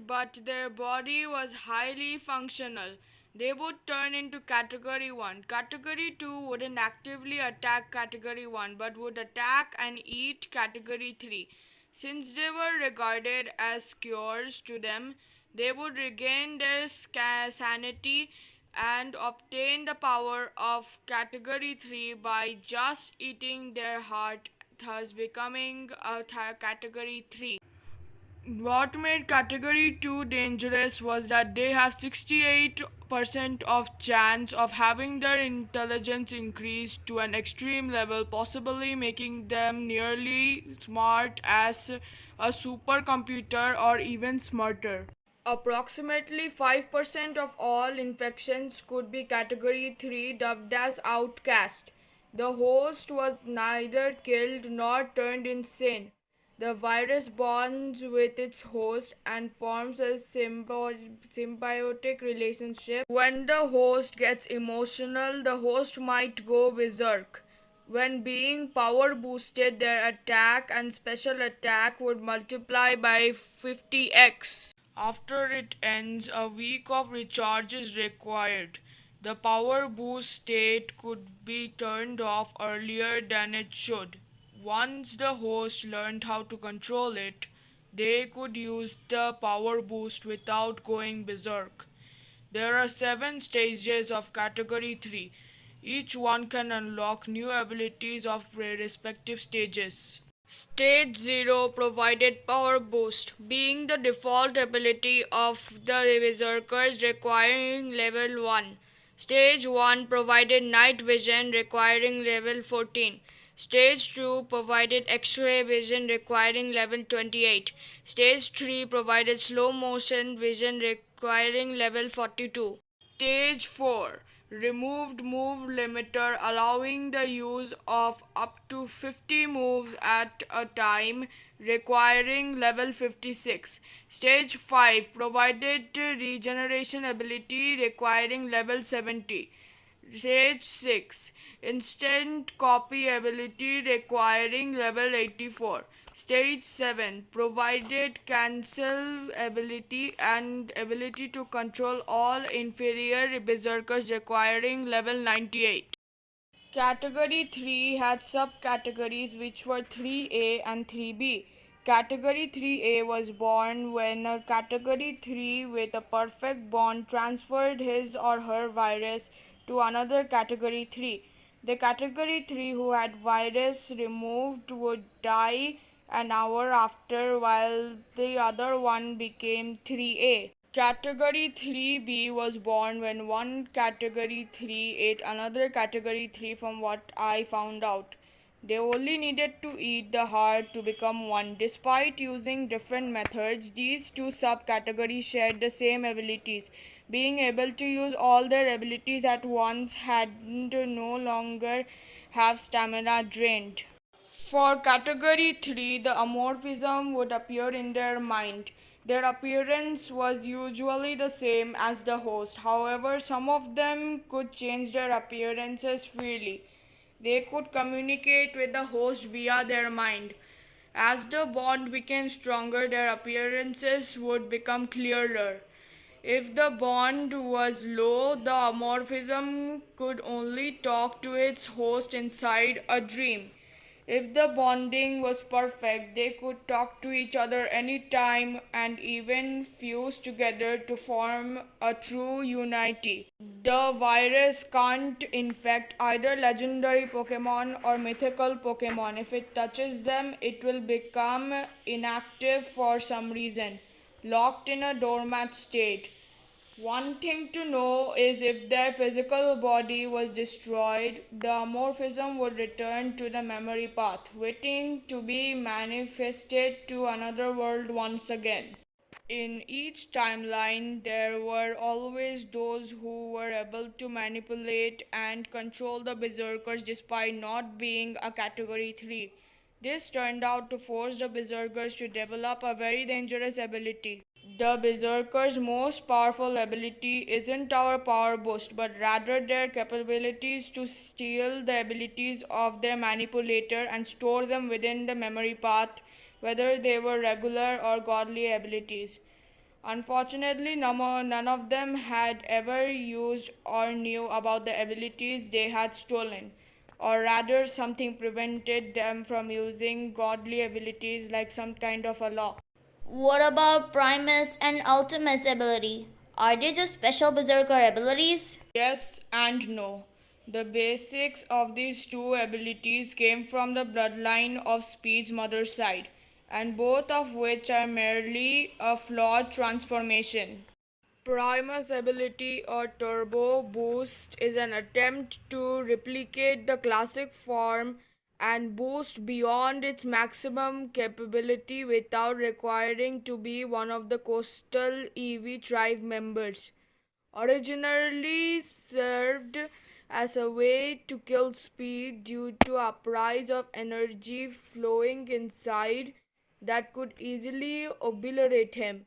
but their body was highly functional. They would turn into Category 1. Category 2 wouldn't actively attack Category 1 but would attack and eat Category 3. Since they were regarded as cures to them, they would regain their sanity and obtain the power of Category 3 by just eating their heart, thus becoming a Category 3. What made Category 2 dangerous was that they have 68% of chance of having their intelligence increased to an extreme level, possibly making them nearly smart as a supercomputer or even smarter. Approximately 5% of all infections could be Category 3, dubbed as outcast. The host was neither killed nor turned insane. The virus bonds with its host and forms a symbiotic relationship. When the host gets emotional, the host might go berserk. When being power boosted, their attack and special attack would multiply by 50x. After it ends, a week of recharge is required. The power boost state could be turned off earlier than it should. Once the host learned how to control it, they could use the power boost without going berserk. There are 7 stages of Category 3. Each one can unlock new abilities of respective stages. Stage 0 provided power boost, being the default ability of the Berserkers requiring level 1. Stage 1 provided night vision requiring level 14. Stage 2 provided X-ray vision requiring level 28. Stage 3 provided slow motion vision requiring level 42. Stage 4 removed move limiter, allowing the use of up to 50 moves at a time, requiring level 56. Stage 5 provided regeneration ability, requiring level 70. Stage 6 instant copy ability, requiring level 84. Stage 7 provided cancel ability and ability to control all inferior berserkers, requiring level 98. Category 3 had subcategories which were 3A and 3B. Category 3A was born when a Category 3 with a perfect bond transferred his or her virus to another Category 3. The Category 3 who had virus removed would die an hour after, while the other one became 3A. Category 3B was born when one Category 3 ate another Category 3, from what I found out. They only needed to eat the heart to become one. Despite using different methods, these two subcategories shared the same abilities. Being able to use all their abilities at once had no longer have stamina drained. For Category 3, the amorphism would appear in their mind. Their appearance was usually the same as the host. However, some of them could change their appearances freely. They could communicate with the host via their mind. As the bond became stronger, their appearances would become clearer. If the bond was low, the amorphism could only talk to its host inside a dream. If the bonding was perfect, they could talk to each other anytime and even fuse together to form a true unity. The virus can't infect either legendary Pokemon or mythical Pokemon. If it touches them, it will become inactive for some reason, locked in a dormant state. One thing to know is if their physical body was destroyed, the amorphism would return to the memory path, waiting to be manifested to another world once again. In each timeline, there were always those who were able to manipulate and control the Berserkers despite not being a Category 3. This turned out to force the Berserkers to develop a very dangerous ability. The Berserker's most powerful ability isn't our power boost, but rather their capabilities to steal the abilities of their manipulator and store them within the memory path, whether they were regular or godly abilities. Unfortunately, none of them had ever used or knew about the abilities they had stolen, or rather, something prevented them from using godly abilities like some kind of a law. What about Primus and Ultimus ability? Are they just special berserker abilities? Yes and no. The basics of these two abilities came from the bloodline of Speed's mother's side, and both of which are merely a flawed transformation. Primus ability or Turbo Boost is an attempt to replicate the classic form and boost beyond its maximum capability without requiring to be one of the Coastal EV tribe members. Originally served as a way to kill Speed due to a price of energy flowing inside that could easily obliterate him.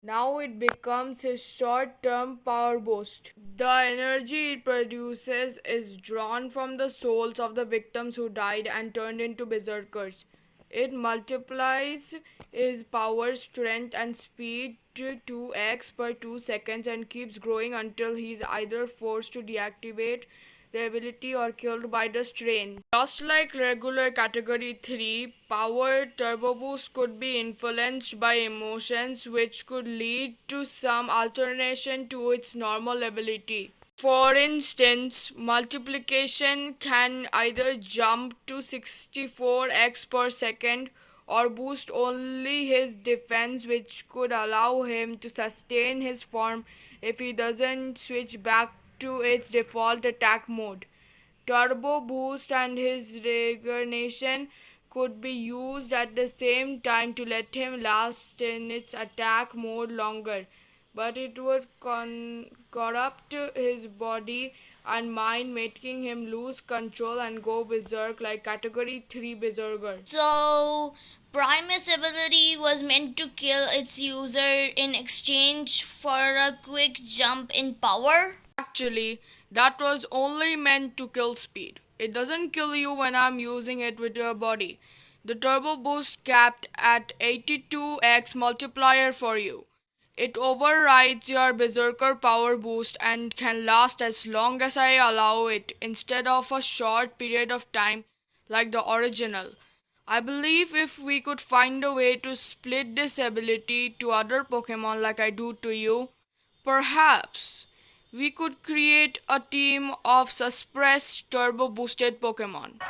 Now it becomes his short term power boost. The energy it produces is drawn from the souls of the victims who died and turned into berserkers. It multiplies his power, strength, and speed to 2x per 2 seconds and keeps growing until he is either forced to deactivate the ability or killed by the strain. Just like regular category 3, power turbo boost could be influenced by emotions which could lead to some alternation to its normal ability. For instance, multiplication can either jump to 64x per second or boost only his defense, which could allow him to sustain his form if he doesn't switch back to its default attack mode. Turbo Boost and his regeneration could be used at the same time to let him last in its attack mode longer, but it would corrupt his body and mind, making him lose control and go berserk like Category 3 Berserker. So, Primus ability was meant to kill its user in exchange for a quick jump in power? Actually, that was only meant to kill Speed. It doesn't kill you when I'm using it with your body. The turbo boost capped at 82x multiplier for you. It overrides your berserker power boost and can last as long as I allow it instead of a short period of time like the original. I believe if we could find a way to split this ability to other Pokemon like I do to you, perhaps we could create a team of suppressed turbo boosted Pokemon.